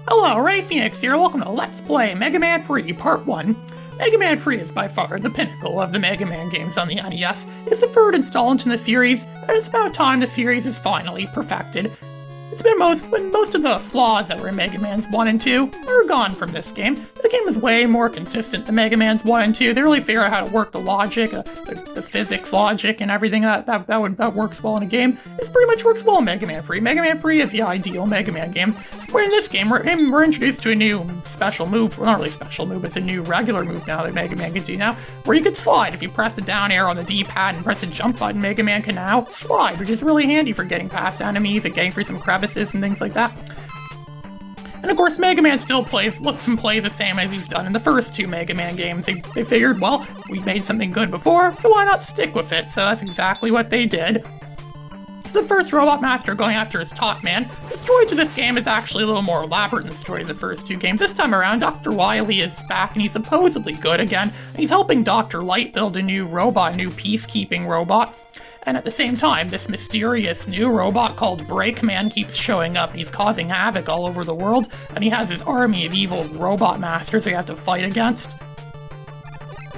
Hello, Ray Phoenix here. Welcome to Let's Play Mega Man 3 Part 1. Mega Man 3 is by far the pinnacle of the Mega Man games on the NES. It's the third installment in the series, and it's about time the series is finally perfected. It's been most of the flaws that were in Mega Man's 1 and 2 are gone from this game. The game is way more consistent than Mega Man's 1 and 2. They really figure out how to work the logic, the physics logic, and everything that works well in a game. This pretty much works well in Mega Man 3. Mega Man 3 is the ideal Mega Man game. Where in this game, we're introduced to a new special move. Well, not really special move, it's a new regular move now that Mega Man can do now, where you can slide. If you press the down arrow on the D-pad and press the jump button, Mega Man can now slide, which is really handy for getting past enemies and getting through some crevices and things like that. And of course, Mega Man still looks and plays the same as he's done in the first two Mega Man games. They figured, well, we made something good before, so why not stick with it? So that's exactly what they did. The first Robot Master going after his Top Man. The story to this game is actually a little more elaborate than the story of the first two games. This time around, Dr. Wily is back and he's supposedly good again. And he's helping Dr. Light build a new robot, a new peacekeeping robot. And at the same time, this mysterious new robot called Breakman keeps showing up. He's causing havoc all over the world, and he has his army of evil Robot Masters they have to fight against.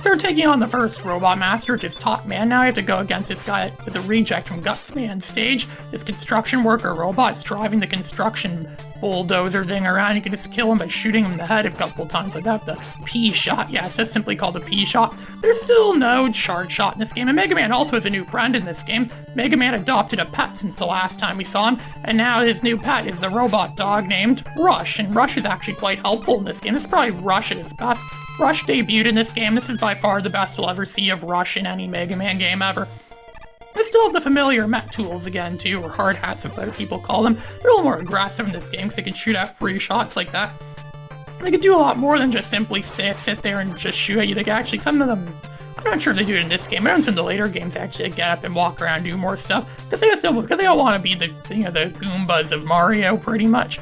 They're taking on the first Robot Master, which is Top Man. Now you have to go against this guy that is a reject from Guts Man stage. This construction worker robot is driving the construction bulldozer thing around. You can just kill him by shooting him in the head a couple times like that. The P shot. Yes, that's simply called a P shot. There's still no charge shot in this game, and Mega Man also has a new friend in this game. Mega Man adopted a pet since the last time we saw him, and now his new pet is the robot dog named Rush, and Rush is actually quite helpful in this game. This is probably Rush at his best. Rush debuted in this game. This is by far the best we'll ever see of Rush in any Mega Man game ever. They still have the familiar mech tools again too, or hard hats as other people call them. They're a little more aggressive in this game because they can shoot out free shots like that. They can do a lot more than just simply sit there and just shoot at you. They can actually, some of them, I'm not sure if they do it in this game. I don't see in the later games actually get up and walk around and do more stuff because they don't want to be the Goombas of Mario pretty much.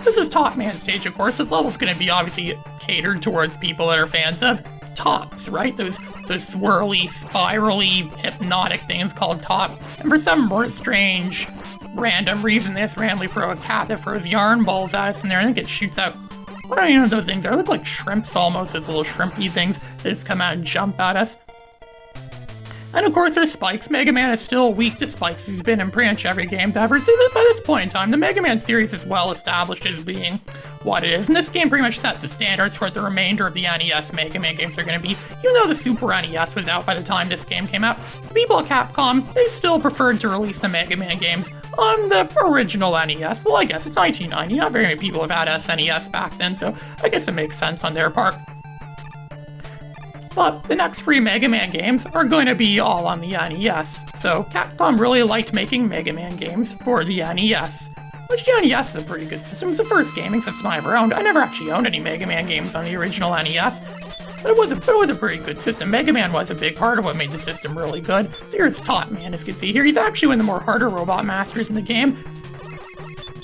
This is Top Man stage, of course. This level's going to be obviously catered towards people that are fans of tops, right? Those swirly, spirally, hypnotic things called top. And for some more strange, random reason, they just randomly throw a cat that throws yarn balls at us in there. I think it shoots out, I don't even know what those things are. They look like shrimps almost, those little shrimpy things that just come out and jump at us. And of course there's spikes. Mega Man is still weak to spikes. He's been in pretty much every game ever. So by this point in time, the Mega Man series is well established as being what it is. And this game pretty much sets the standards for what the remainder of the NES Mega Man games are going to be. Even though the Super NES was out by the time this game came out, the people at Capcom, they still preferred to release the Mega Man games on the original NES. Well, I guess it's 1990. Not very many people have had SNES back then, so I guess it makes sense on their part. But the next three Mega Man games are going to be all on the NES. So Capcom really liked making Mega Man games for the NES. Which the NES is a pretty good system. It's the first gaming system I ever owned. I never actually owned any Mega Man games on the original NES. But it was a pretty good system. Mega Man was a big part of what made the system really good. So here's Top Man, as you can see here. He's actually one of the more harder Robot Masters in the game.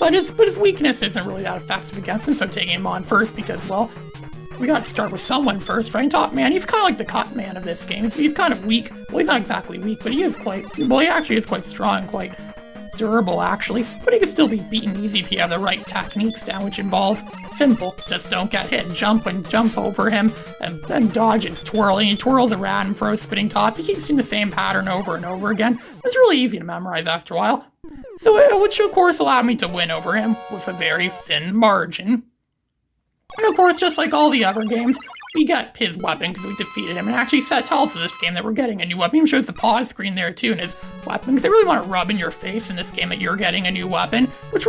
But his weakness isn't really that effective against him, so I'm taking him on first because, well, we gotta start with someone first, right? Top Man, he's kind of like the Cut Man of this game. He's kind of weak. Well, he's not exactly weak, but he actually is quite strong, quite durable, actually. But he can still be beaten easy if you have the right techniques down, which involve simple. Just don't get hit. Jump over him, and then dodge and twirl. And he twirls around and throws spinning tops. He keeps doing the same pattern over and over again. It's really easy to memorize after a while. So, which of course allowed me to win over him with a very thin margin. And of course, just like all the other games, we got his weapon because we defeated him. And actually, tells us this game that we're getting a new weapon. He shows the pause screen there too in his weapon because they really want to rub in your face in this game that you're getting a new weapon, which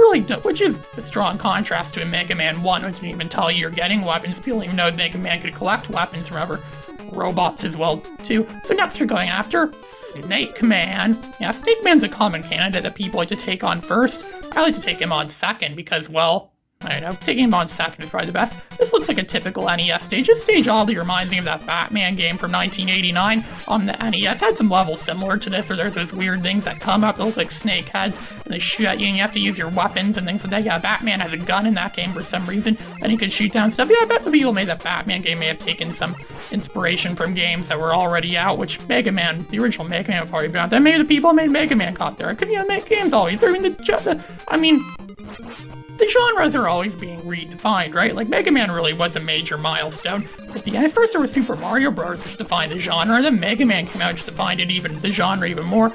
is a strong contrast to a Mega Man 1, which didn't even tell you you're getting weapons. People didn't even know Mega Man could collect weapons from other robots as well too. So next we're going after Snake Man. Yeah, Snake Man's a common candidate that people like to take on first. I like to take him on second because, well, I don't know, taking him on second is probably the best. This looks like a typical NES stage. This stage oddly reminds me of that Batman game from 1989 on the NES. Had some levels similar to this, where there's those weird things that come up that look like snake heads, and they shoot at you, and you have to use your weapons and things like that. Yeah, Batman has a gun in that game for some reason, and he can shoot down stuff. Yeah, I bet the people who made that Batman game may have taken some inspiration from games that were already out, which Mega Man, the original Mega Man, would probably been out there. Maybe the people who made Mega Man caught there, because, you know, games always, I mean, the genres are always being redefined, right? Like, Mega Man really was a major milestone. At the end, first there was Super Mario Bros., which defined the genre, and then Mega Man came out, which defined the genre even more.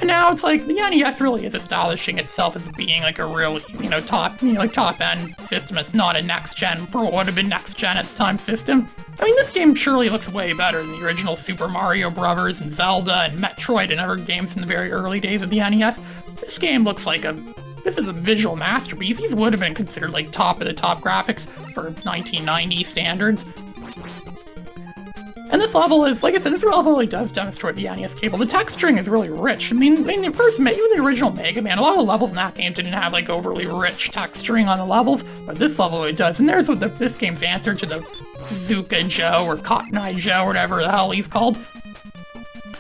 And now it's like, the NES really is establishing itself as being like a really, top-end system. It's not a next-gen, for what would have been next-gen at the time system. I mean, this game surely looks way better than the original Super Mario Bros. And Zelda and Metroid and other games in the very early days of the NES. This game looks like this is a visual masterpiece. These would have been considered like top-of-the-top graphics for 1990 standards. And this level is, like I said, this level really does demonstrate the NES cable. The texturing is really rich. I mean, even the original Mega Man, a lot of the levels in that game didn't have like overly rich texturing on the levels, but this level really does. And there's this game's answer to the Zuka Joe or Cotton Eye Joe, or whatever the hell he's called.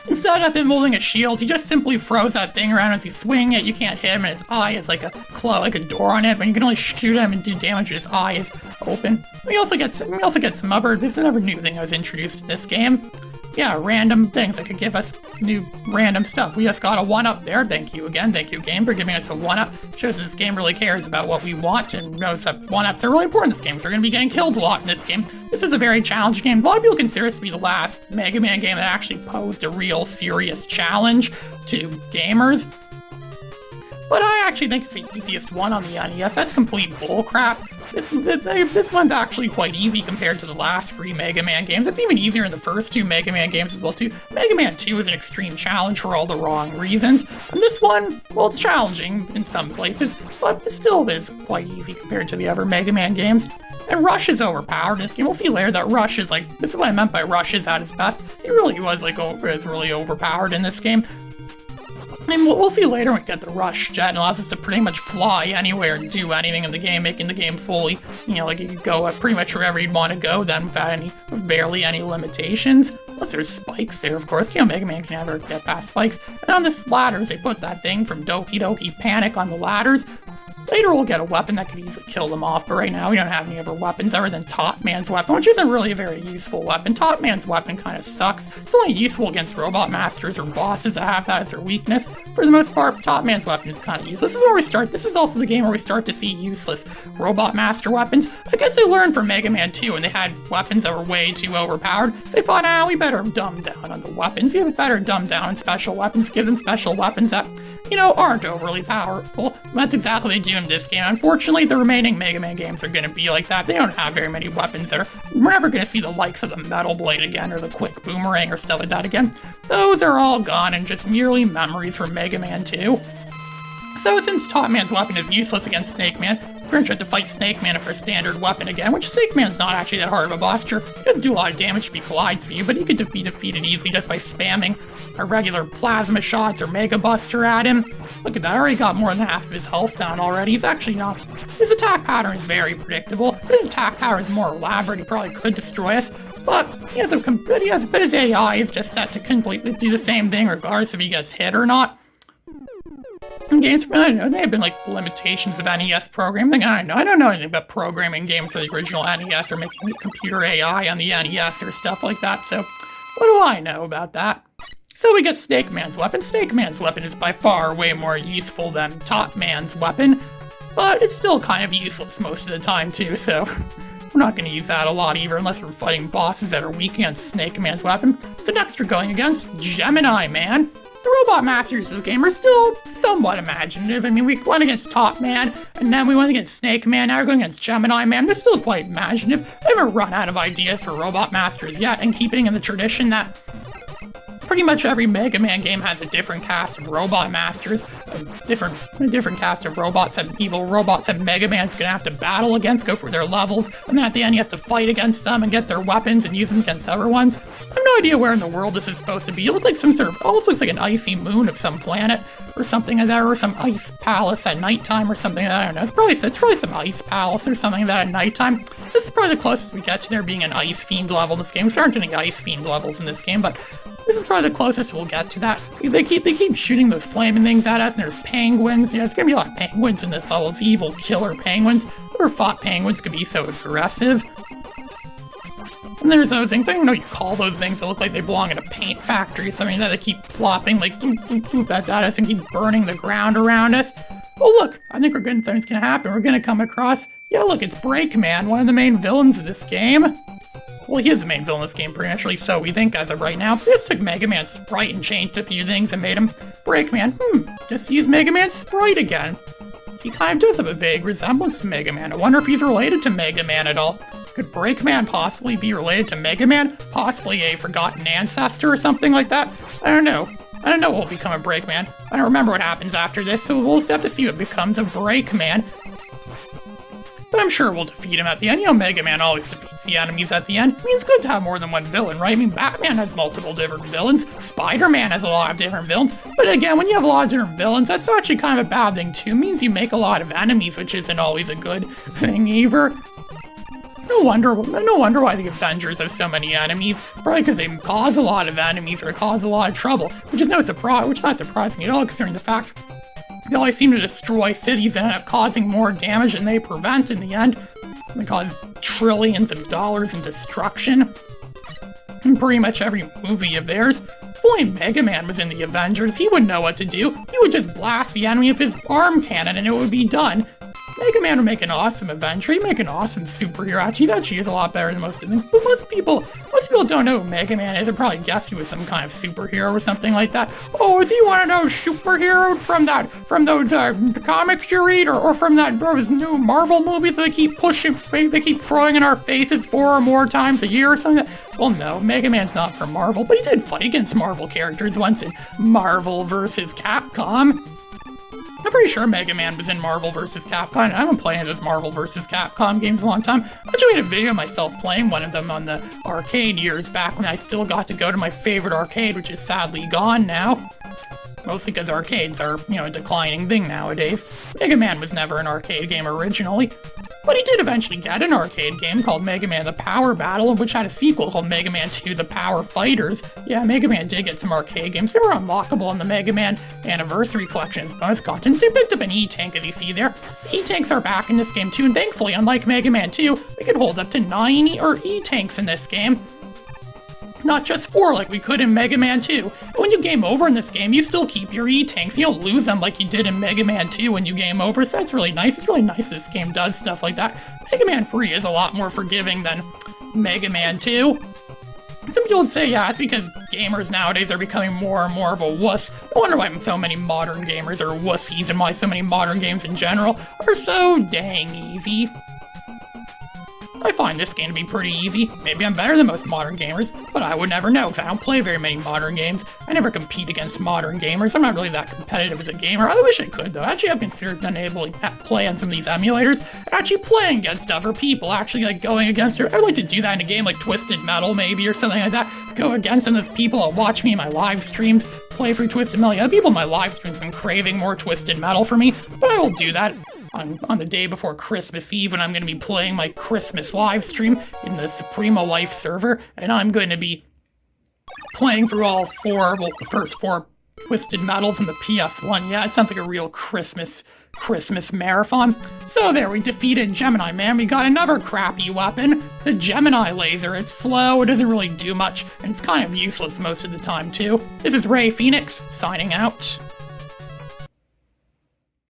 Instead of him holding a shield, he just simply throws that thing around as he's swinging it. You can't hit him, and his eye is like a door on it, but you can only shoot him and do damage when his eye is open. We also get some other, this is another new thing that was introduced in this game. Yeah, random things that could give us new random stuff. We just got a 1-up there. Thank you again. Thank you, game, for giving us a 1-up. Shows this game really cares about what we want and knows that 1-ups are really important in this game, so we're going to be getting killed a lot in this game. This is a very challenging game. A lot of people consider this to be the last Mega Man game that actually posed a real serious challenge to gamers. But I actually think it's the easiest one on the NES. That's complete bullcrap. This one's actually quite easy compared to the last 3 Mega Man games. It's even easier in the first 2 Mega Man games as well, too. Mega Man 2 is an extreme challenge for all the wrong reasons. And this one, well, it's challenging in some places, but it still is quite easy compared to the other Mega Man games. And Rush is overpowered in this game. We'll see later that Rush is like, this is what I meant by Rush is at his best. He really was like, really overpowered in this game. And we'll see later when we get the Rush Jet, and allows us to pretty much fly anywhere and do anything in the game, making the game fully, like you could go pretty much wherever you'd want to go then without barely any limitations. Plus there's spikes there, of course. Mega Man can never get past spikes. And on the ladders, they put that thing from Doki Doki Panic on the ladders. Later we'll get a weapon that could easily kill them off, but right now we don't have any other weapons other than Top Man's weapon, which isn't really a very useful weapon. Top Man's weapon kind of sucks. It's only useful against robot masters or bosses that have that as their weakness. For the most part, Top Man's weapon is kind of useless. This is where we start. This is also the game where we start to see useless robot master weapons. I guess they learned from Mega Man 2 and they had weapons that were way too overpowered. They thought, we better dumb down on the weapons. We better dumb down on special weapons, give them special weapons that aren't overly powerful. That's exactly what they do in this game. Unfortunately, the remaining Mega Man games are going to be like that. They don't have very many weapons there. We're never going to see the likes of the Metal Blade again, or the Quick Boomerang, or stuff like that again. Those are all gone and just merely memories from Mega Man 2. So since Top Man's weapon is useless against Snake Man, we're going to try to fight Snake Man for a standard weapon again, which Snake Man's not actually that hard of a boss. Sure, he doesn't do a lot of damage if he collides with you, but he could be defeated easily just by spamming a regular plasma shots or Mega Buster at him. Look at that, I already got more than half of his health down already. He's actually not... His attack pattern is very predictable. If his attack pattern is more elaborate, he probably could destroy us. But his AI is just set to completely do the same thing regardless if he gets hit or not. In games, I don't know, they have been like limitations of NES programming. I don't know anything about programming games for the original NES or making computer AI on the NES or stuff like that, so what do I know about that? So we get Snake Man's weapon. Snake Man's weapon is by far way more useful than Top Man's weapon, but it's still kind of useless most of the time too, so we're not going to use that a lot either unless we're fighting bosses that are weak against Snake Man's weapon. So next we're going against Gemini Man. The robot masters of the game are still somewhat imaginative. I mean, we went against Top Man, and then we went against Snake Man, now we're going against Gemini Man. They're still quite imaginative. They haven't run out of ideas for robot masters yet, and keeping in the tradition that pretty much every Mega Man game has a different cast of robot masters, a different cast of robots and evil robots that Mega Man's gonna have to battle against, go for their levels, and then at the end he has to fight against them and get their weapons and use them against other ones. I have no idea where in the world this is supposed to be. It looks like some sort of, almost looks like an icy moon of some planet, or something like that, or some ice palace at nighttime or something. I don't know. It's probably some ice palace or something like that at nighttime. This is probably the closest we get to there being an Ice Fiend level in this game. There aren't any Ice Fiend levels in this game, but this is probably the closest we'll get to that. They keep shooting those flaming things at us, and there's penguins. There's gonna be a lot of penguins in this level. It's evil killer penguins. Whoever fought penguins could be so aggressive. And there's those things, I don't know what you call those things that look like they belong in a paint factory or something, that they keep plopping like at us and keep burning the ground around us. Oh look, I think good things can happen. We're gonna come across, yeah look, it's Breakman, one of the main villains of this game. Well, he is the main villain of this game, pretty much, so we think as of right now. We just took Mega Man's sprite and changed a few things and made him Breakman. Just use Mega Man's sprite again. He kind of does have a vague resemblance to Mega Man. I wonder if he's related to Mega Man at all. Could Breakman possibly be related to Mega Man? Possibly a forgotten ancestor or something like that? I don't know. I don't know what will become of Breakman. I don't remember what happens after this, so we'll have to see what becomes of Breakman. But I'm sure we'll defeat him at the end. You know, Mega Man always defeats the enemies at the end. I mean, it's good to have more than one villain, right? I mean, Batman has multiple different villains. Spider-Man has a lot of different villains. But again, when you have a lot of different villains, that's actually kind of a bad thing too. It means you make a lot of enemies, which isn't always a good thing either. No wonder why the Avengers have so many enemies. Probably because they cause a lot of enemies or cause a lot of trouble, which is not surprising at all, considering the fact they always seem to destroy cities and end up causing more damage than they prevent in the end. They cause trillions of dollars in destruction. In pretty much every movie of theirs. If only Mega Man was in the Avengers, he would know what to do. He would just blast the enemy with his arm cannon and it would be done. Mega Man would make an awesome Avenger. He'd make an awesome superhero. Actually, that is a lot better than most of them. But most people don't know who Mega Man is. They'd probably guess he was some kind of superhero or something like that. Oh, is he one of those superheroes from those comics you read, or from those new Marvel movies that they keep throwing in our faces 4 or more times a year or something? Well, no, Mega Man's not from Marvel, but he did fight against Marvel characters once in Marvel vs. Capcom. I'm pretty sure Mega Man was in Marvel vs. Capcom. I haven't played those Marvel vs. Capcom games in a long time. I actually made a video of myself playing one of them on the arcade years back when I still got to go to my favorite arcade, which is sadly gone now. Mostly because arcades are, a declining thing nowadays. Mega Man was never an arcade game originally. But he did eventually get an arcade game called Mega Man The Power Battle, which had a sequel called Mega Man 2 The Power Fighters. Yeah, Mega Man did get some arcade games. They were unlockable in the Mega Man Anniversary Collection as bonus content. So you picked up an E-Tank, as you see there. The E-Tanks are back in this game too, and thankfully, unlike Mega Man 2, we could hold up to 9 E-Tanks in this game. Not just 4 like we could in Mega Man 2. But when you game over in this game, you still keep your E-Tanks. You don't lose them like you did in Mega Man 2 when you game over, so that's really nice. It's really nice this game does stuff like that. Mega Man 3 is a lot more forgiving than Mega Man 2. Some people would say, yeah, it's because gamers nowadays are becoming more and more of a wuss. I wonder why so many modern gamers are wussies and why so many modern games in general are so dang easy. I find this game to be pretty easy. Maybe I'm better than most modern gamers, but I would never know because I don't play very many modern games. I never compete against modern gamers. I'm not really that competitive as a gamer. I wish I could, though. Actually, I've considered enabling play on some of these emulators and actually playing against other people, actually like going against her. I'd like to do that in a game like Twisted Metal, maybe, or something like that. Go against some of those people that watch me in my live streams, play through Twisted Metal. Yeah, people in my live streams have been craving more Twisted Metal for me, but I will do that on the day before Christmas Eve when I'm going to be playing my Christmas live stream in the Supremo Life server, and I'm going to be playing through all 4, well, the first 4 Twisted Metals in the PS1. Yeah, it sounds like a real Christmas marathon. So there, we defeated Gemini Man. We got another crappy weapon, the Gemini laser. It's slow, it doesn't really do much, and it's kind of useless most of the time too. This is Ray Phoenix, signing out.